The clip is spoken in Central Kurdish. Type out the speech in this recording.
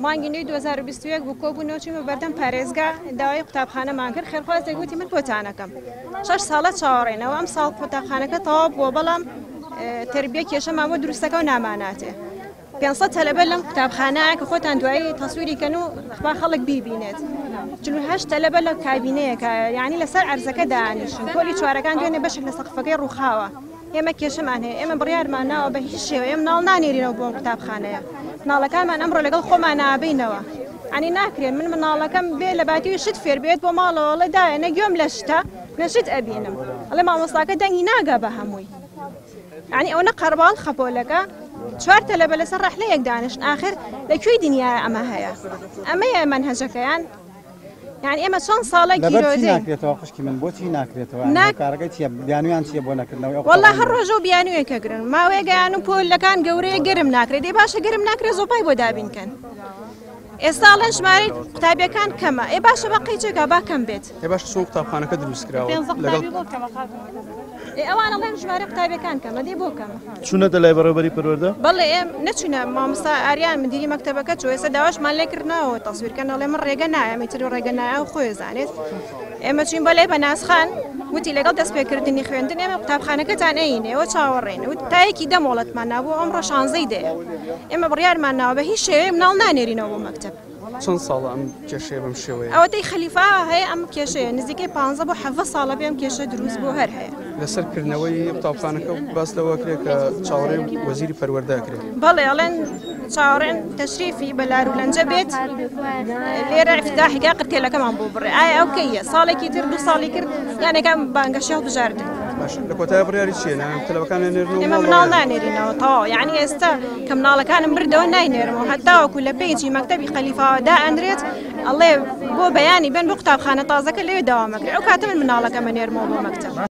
مانگی 2021 بۆ کۆبوونەوەچمە بەردەم پارێزگا داوای قوتابخانەمان کرد خێرخوازێک گوتی من بۆتانەکەم 6 ساڵە چاوەڕێنەوە ئەم ساڵ قوتابخانەکە تەواو بووە بەڵام تربیە کێشەمان بۆ دروستەکە و ناماناتێ 500 تەلەبە لەم قوتابخانەیە کە خۆتان دوایی تەسویریکەن و با خەڵک بیبینێت 48 تەلەبە لە کابینەیەکە یعنی لەسەر عەرزەکە دانیشن کۆلی چوارەکان دوێنێ بەشێک لە سەقفەکەی ڕووخاوە ئێمە کێشەمان هەیە ئێمە بڕیارمان ناوە بە هیچ شێوە ئێمە ناڵ نانێرینەوە بۆ قوتابخانەیە مناڵەکانمان ئەمڕۆ لەگەڵ خۆمان نابینەوە ئەنی ناکرێن من مناڵەکەم بێ لە باتیوی شت فێر بێت بۆ ماڵەوەڵێ دایە نەگوێم لە شتە نەشت ئەبینم ئەڵێ مامۆستاکە دەنگی ناگا بە هەمووی ینی ئەوە قەرباڵ خەپۆلەکە 4 تەلەبە لەسەر ڕەحلەیەک دانیشن ئاخر لەکوێی دنیای ئەمە هەیە ئەمەیە منهەجەکەیان یعنی ئێمە چۆن ساڵێکی گیرۆدەین ناکرێتەوە قشکی من بۆچی ناکرێتەوە کارەکەی چیە بیانویان چیە بۆ نەکردنەوەی وەڵڵا هەر ڕۆژە و بیانوێکە گرن ماوەیەگەیان و پۆلەکان گەورەیە گەرم ناکرێت دەی باشە گەرم ناکرێت زۆپای بۆ دابینکەن ئێستا لەن ژمارەی قوتابیەکان کەمە ئێ باشە بە قەیچێکا با کەم بێت ئێ باشە چۆن قوتابخانەکە دروستکراوە ئەوانە لەن ژمارە قوتابیەکان کەمە دێ بۆ کەمە چونەتە لای بەڕێوەبەری پەروەردە بەڵێ ئێم نەچوونە مامۆستا ئاریان مدیری مەکتەبەکە چۆ ئێستا داواشمان لێکردنەوە تەسویرکەن دەڵێ من ڕێگە نایە میتر ڕێگە نایە و خۆی زانێت ئێمە چوین بەلێ بەناسخان وتی لەگەڵ دەستپێکردنی خوێندن ئێمە قوتابخانەکەتان ئەینێ ئەوە چاوەڕێن و تایەکی دەمۆڵەتمان نابوو ئەمڕۆ 16 دەیە ئێمە بڕیارمان ناوە بە هیچ شێوەیە مناڵ نانێرینەوە بۆ مەکتەب چەند ساڵە ئەم کێشەیە بەم شێوەیە ئەوەتەی خەلیفا هەیە ئەم کێشەیە نزیکەی 15 بۆ 7 ساڵە بێ ئەم کێشە دروست بۆ هەر هەیە لەسەرکردنەوەی قوتابخانەکە باس لەوە کرێت کە چاوەڕێی وەزیری پەروەردەکرێت بەڵێ ئەڵێن چاوەڕێن تەشریفی بە لارولەنجە بێت لێرە افتتاحیگا قرتێلەکەمان بۆ بڕێ ئایا ئەو کەیە ساڵێکی تر 2 ساڵی کرد یانەکەم بانگەشی هەڵبژاردن لە کۆتای بڕیاری چیە تەلەبەکان نێرنەوە ئێمە مناڵ نانێرینەوە تەواو یعنی ئێستا کە مناڵەکانم بردەوە ناینێرمەوە هەتاوەکو لە پێیجی مەکتەبی خەلیفاوە دائەنرێت ئەڵێ بۆ بەیانی بن بۆ قوتابخانە تازەکە لێ داوامەکرێت ئەو کاتە من مناڵەکەمە نێرمەوە بۆ مەکتەب